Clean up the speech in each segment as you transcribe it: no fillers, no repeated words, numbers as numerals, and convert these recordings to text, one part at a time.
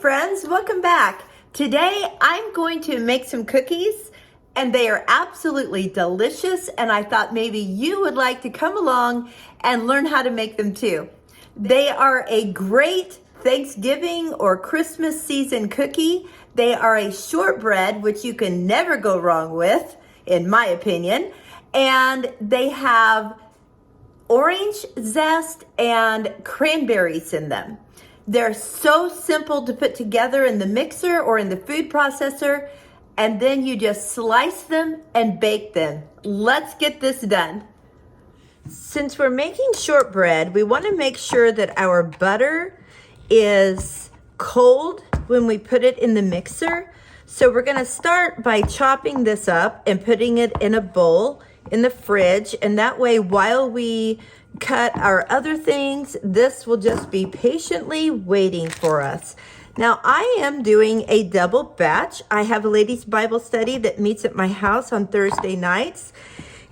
friends, welcome back. Today I'm going to make some cookies and they are absolutely delicious, and I thought maybe you would like to come along and learn how to make them too. They are a great Thanksgiving or Christmas season cookie. They are a shortbread, which you can never go wrong with, in my opinion, and they have orange zest and cranberries in them. They're so simple to put together in the mixer or in the food processor, and then you just slice them and bake them. Let's get this done. Since we're making shortbread, we want to make sure that our butter is cold when we put it in the mixer. So we're going to start by chopping this up and putting it in a bowl in the fridge, and that way while we cut our other things, this will just be patiently waiting for us. Now I am doing a double batch. I have a ladies' Bible study that meets at my house on Thursday nights,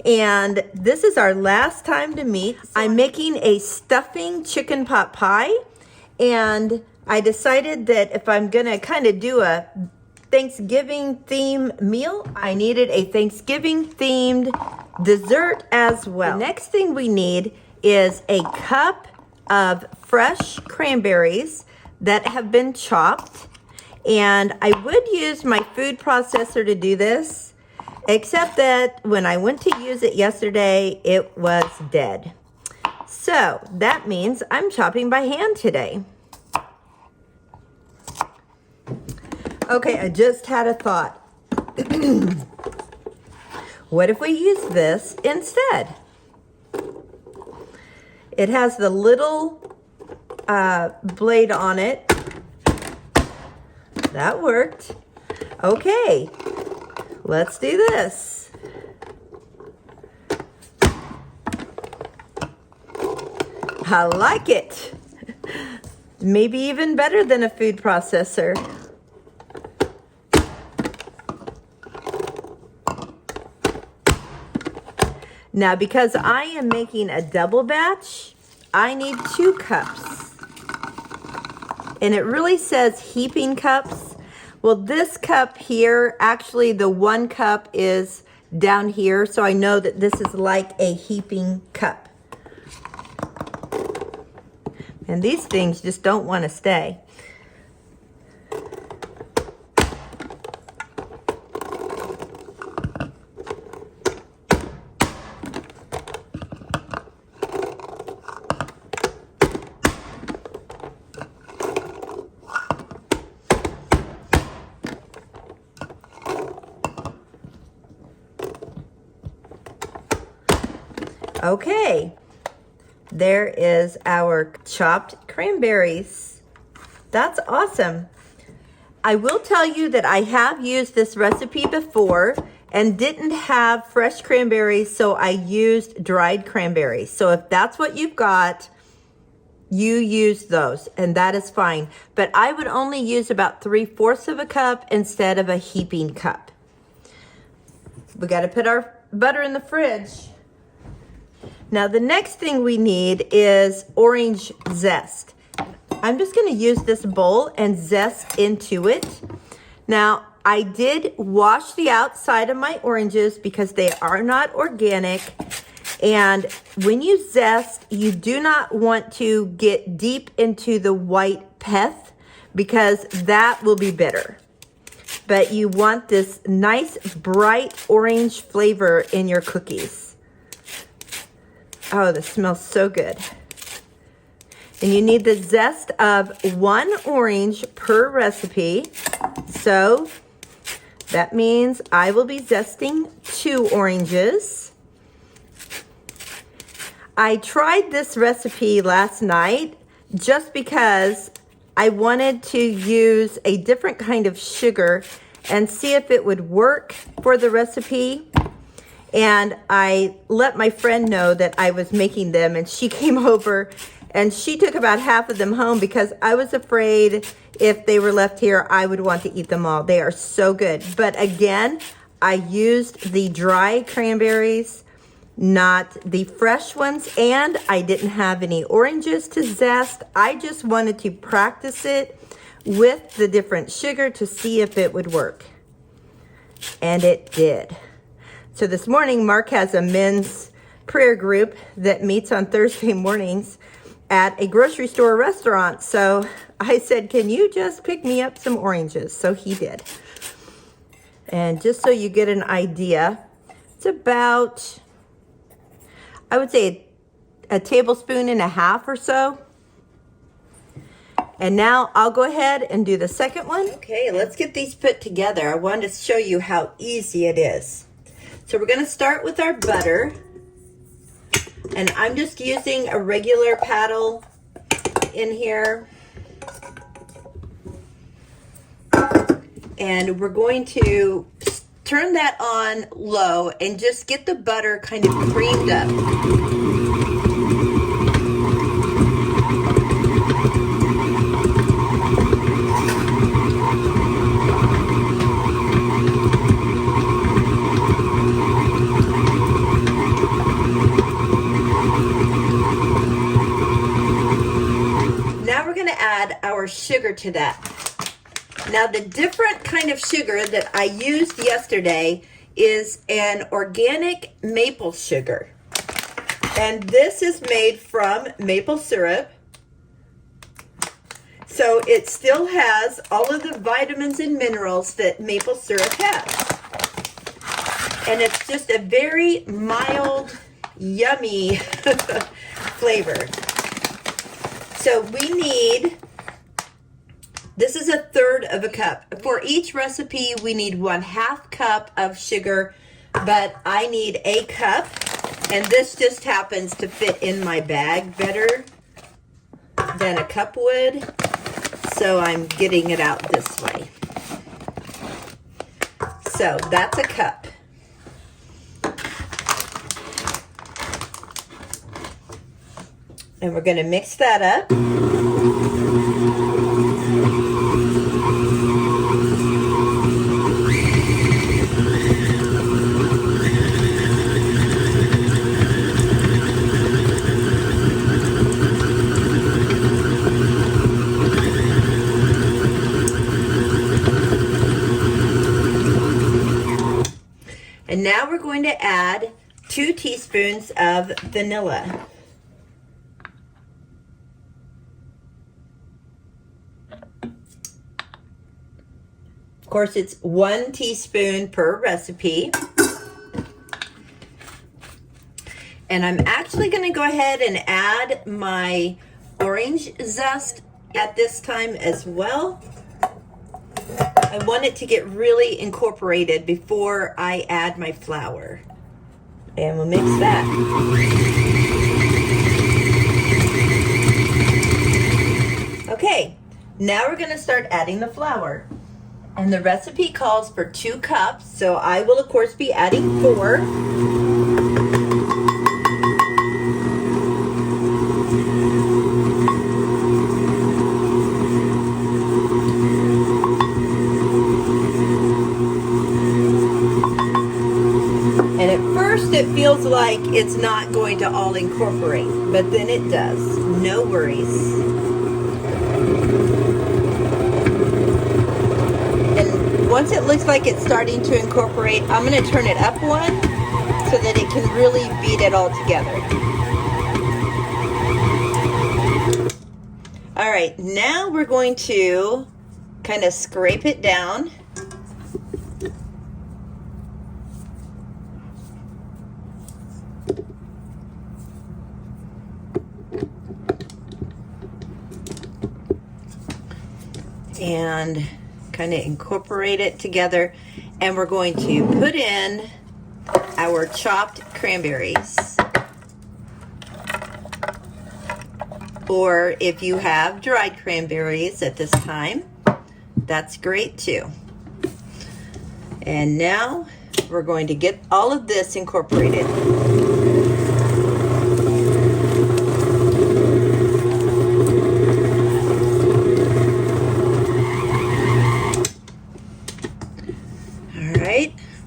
and this is our last time to meet. I'm making a stuffing chicken pot pie, and I decided that if I'm gonna kind of do a Thanksgiving theme meal, I needed a Thanksgiving themed dessert as well. The next thing we need is a cup of fresh cranberries that have been chopped, and I would use my food processor to do this, except that when I went to use it yesterday, it was dead. So that means I'm chopping by hand today. Okay, I just had a thought. What if we use this instead? It has the little blade on it. That worked. Okay, let's do this. I like it. Maybe even better than a food processor. Now, because I am making a double batch, I need 2 cups. And it really says heaping cups. Well, this cup here, actually the 1 cup is down here, so I know that this is like a heaping cup. And these things just don't want to stay. Okay, there is our chopped cranberries. That's awesome. I will tell you that I have used this recipe before and didn't have fresh cranberries, so I used dried cranberries. So if that's what you've got, you use those, and that is fine. But I would only use about 3/4 of a cup instead of a heaping cup. We got to put our butter in the fridge. Now the next thing we need is orange zest. I'm just going to use this bowl and zest into it. Now I did wash the outside of my oranges because they are not organic. And when you zest, you do not want to get deep into the white pith because that will be bitter. But you want this nice bright orange flavor in your cookies. Oh, this smells so good. And you need the zest of 1 orange per recipe. So that means I will be zesting 2 oranges. I tried this recipe last night just because I wanted to use a different kind of sugar and see if it would work for the recipe. And I let my friend know that I was making them, and she came over and she took about half of them home because I was afraid if they were left here, I would want to eat them all. They are so good. But again, I used the dry cranberries, not the fresh ones, and I didn't have any oranges to zest. I just wanted to practice it with the different sugar to see if it would work. And it did. So this morning, Mark has a men's prayer group that meets on Thursday mornings at a grocery store restaurant. So I said, can you just pick me up some oranges? So he did. And just so you get an idea, it's about, I would say, a tablespoon and a half or so. And now I'll go ahead and do the second one. Okay, let's get these put together. I wanted to show you how easy it is. So we're gonna start with our butter. And I'm just using a regular paddle in here. And we're going to turn that on low and just get the butter kind of creamed up. Now we're going to add our sugar to that. Now the different kind of sugar that I used yesterday is an organic maple sugar. And this is made from maple syrup. So it still has all of the vitamins and minerals that maple syrup has. And it's just a very mild, yummy flavor. So we need, this is 1/3 of a cup. For each recipe, we need 1/2 cup of sugar, but I need a cup, and this just happens to fit in my bag better than a cup would, so I'm getting it out this way. So that's a cup. And we're going to mix that up. And now we're going to add 2 teaspoons of vanilla. Of course, it's 1 teaspoon per recipe. And I'm actually going to go ahead and add my orange zest at this time as well. I want it to get really incorporated before I add my flour. And we'll mix that. Okay, now we're going to start adding the flour. And the recipe calls for 2 cups, so I will of course be adding 4. And at first it feels like it's not going to all incorporate, but then it does. No worries. Once it looks like it's starting to incorporate, I'm going to turn it up 1 so that it can really beat it all together. All right, now we're going to kind of scrape it down. And kind of incorporate it together, and we're going to put in our chopped cranberries, or if you have dried cranberries at this time, that's great too. And now we're going to get all of this incorporated.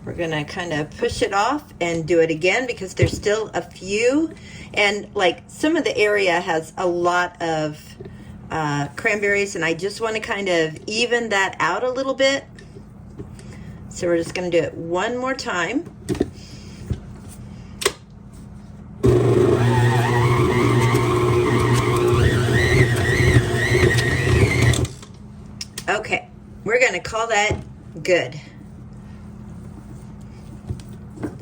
We're gonna kind of push it off and do it again because there's still a few, and like some of the area has a lot of cranberries, and I just want to kind of even that out a little bit. So we're just going to do it one more time. Okay, we're going to call that good.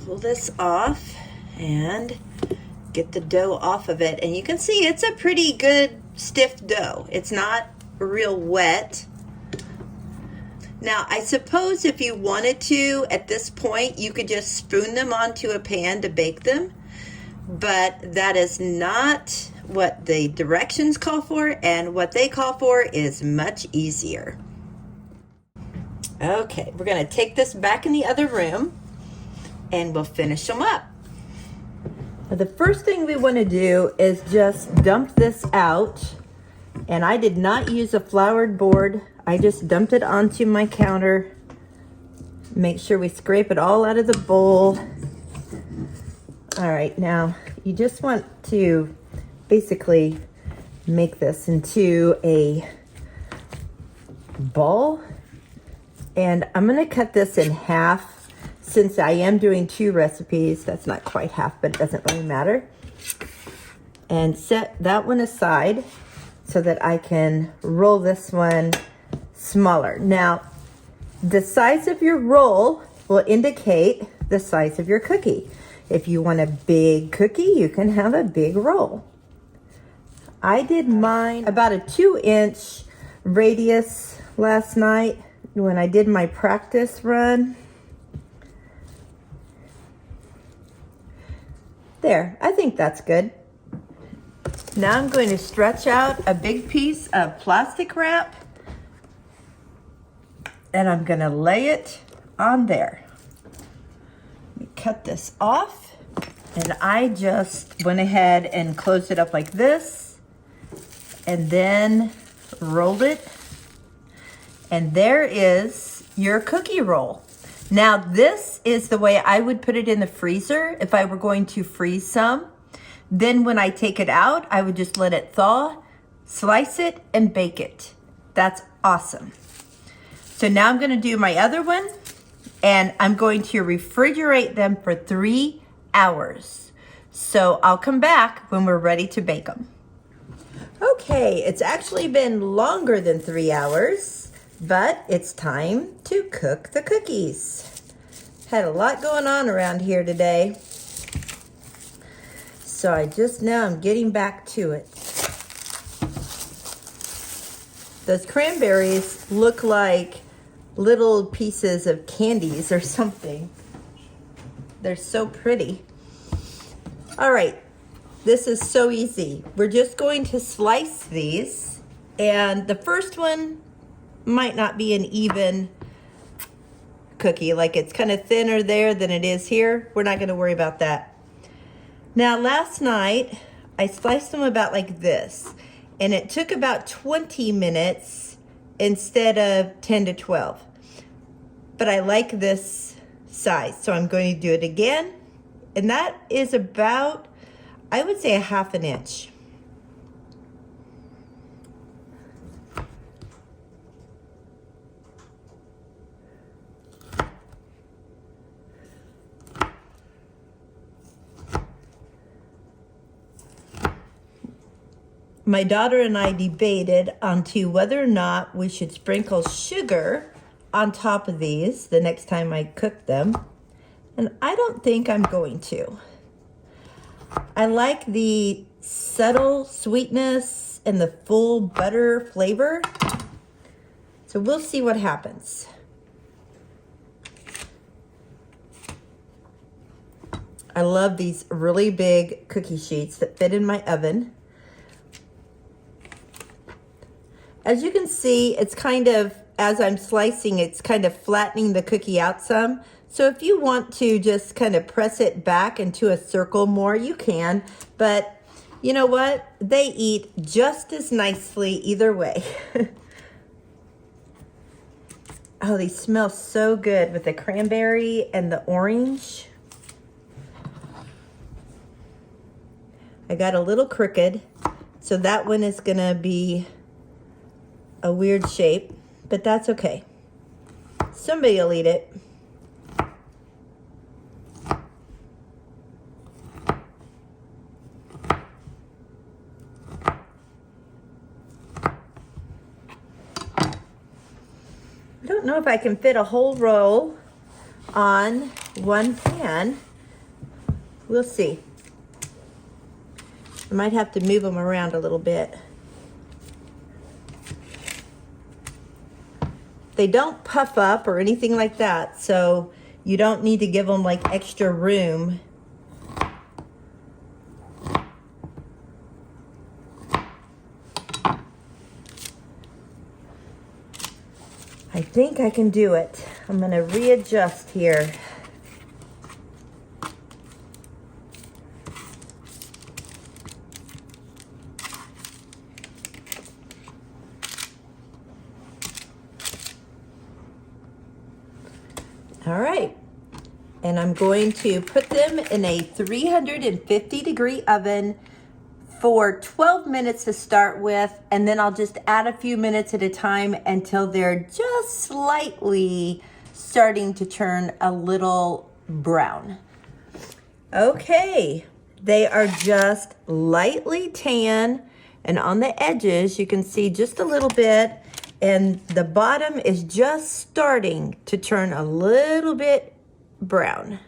Pull this off and get the dough off of it, and you can see it's a pretty good stiff dough. It's not real wet. Now, I suppose if you wanted to, at this point, you could just spoon them onto a pan to bake them, but that is not what the directions call for, and what they call for is much easier. Okay, we're going to take this back in the other room, and we'll finish them up. The first thing we want to do is just dump this out, and I did not use a floured board. I just dumped it onto my counter. Make sure we scrape it all out of the bowl. All right, now you just want to basically make this into a ball, and I'm going to cut this in half. Since I am doing 2 recipes, that's not quite half, but it doesn't really matter. And set that one aside so that I can roll this one smaller. Now, the size of your roll will indicate the size of your cookie. If you want a big cookie, you can have a big roll. I did mine about a 2-inch radius last night when I did my practice run. There, I think that's good. Now I'm going to stretch out a big piece of plastic wrap, and I'm going to lay it on there. Let me cut this off, and I just went ahead and closed it up like this, and then rolled it, and there is your cookie roll. Now, this is the way I would put it in the freezer if I were going to freeze some. Then when I take it out, I would just let it thaw, slice it, and bake it. That's awesome. So now I'm going to do my other one, and I'm going to refrigerate them for 3 hours. So I'll come back when we're ready to bake them. Okay, it's actually been longer than 3 hours. But it's time to cook the cookies. Had a lot going on around here today. So I'm getting back to it. Those cranberries look like little pieces of candies or something. They're so pretty. All right, this is so easy. We're just going to slice these, and the first one might not be an even cookie, like it's kind of thinner there than it is here. We're not going to worry about that. Now, last night I sliced them about like this, and it took about 20 minutes instead of 10 to 12. But I like this size, so I'm going to do it again, and that is about, I would say, a 1/2 inch. My daughter and I debated onto whether or not we should sprinkle sugar on top of these the next time I cook them. And I don't think I'm going to. I like the subtle sweetness and the full butter flavor. So we'll see what happens. I love these really big cookie sheets that fit in my oven. As you can see, it's kind of, as I'm slicing, it's kind of flattening the cookie out some. So if you want to just kind of press it back into a circle more, you can. But you know what? They eat just as nicely either way. Oh, these smell so good with the cranberry and the orange. I got a little crooked, so that one is gonna be a weird shape, but that's okay. Somebody will eat it. I don't know if I can fit a whole roll on one pan. We'll see. I might have to move them around a little bit. They don't puff up or anything like that, so you don't need to give them like extra room. I think I can do it. I'm gonna readjust here. All right, and I'm going to put them in a 350-degree oven for 12 minutes to start with, and then I'll just add a few minutes at a time until they're just slightly starting to turn a little brown. Okay, they are just lightly tan, and on the edges you can see just a little bit, and the bottom is just starting to turn a little bit brown.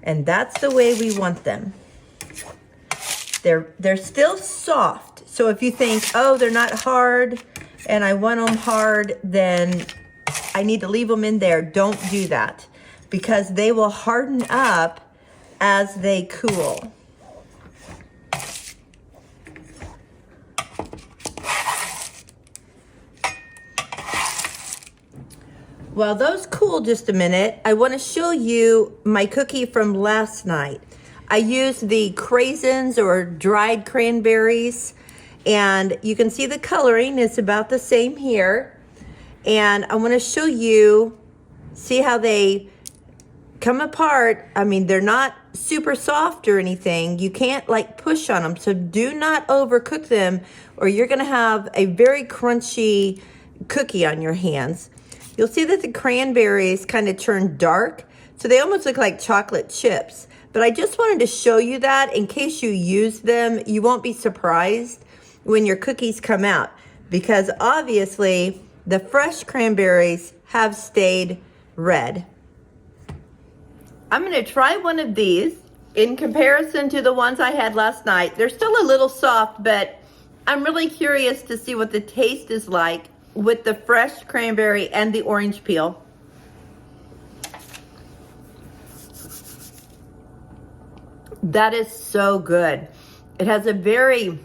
And that's the way we want them. They're still soft. So if you think, oh, they're not hard and I want them hard, then I need to leave them in there. Don't do that, because they will harden up as they cool. While those cool just a minute, I want to show you my cookie from last night. I used the craisins or dried cranberries, and you can see the coloring is about the same here. And I want to show you, see how they come apart. I mean, they're not super soft or anything. You can't like push on them, so do not overcook them or you're going to have a very crunchy cookie on your hands. You'll see that the cranberries kind of turn dark, so they almost look like chocolate chips. But I just wanted to show you that in case you use them, you won't be surprised when your cookies come out, because obviously the fresh cranberries have stayed red. I'm going to try one of these in comparison to the ones I had last night. They're still a little soft, but I'm really curious to see what the taste is like with the fresh cranberry and the orange peel. That is so good. It has a very,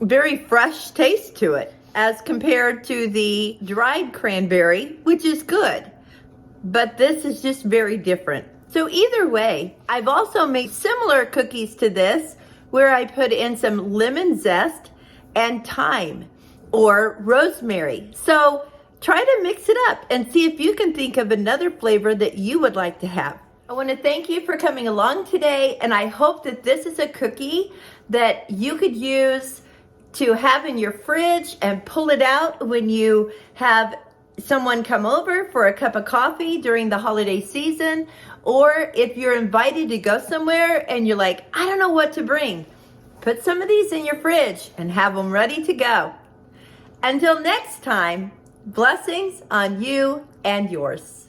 very fresh taste to it as compared to the dried cranberry, which is good. But this is just very different. So either way, I've also made similar cookies to this where I put in some lemon zest and thyme or rosemary. So try to mix it up and see if you can think of another flavor that you would like to have. I want to thank you for coming along today, and I hope that this is a cookie that you could use to have in your fridge and pull it out when you have someone come over for a cup of coffee during the holiday season, or if you're invited to go somewhere and you're like, I don't know what to bring. Put some of these in your fridge and have them ready to go. Until next time, blessings on you and yours.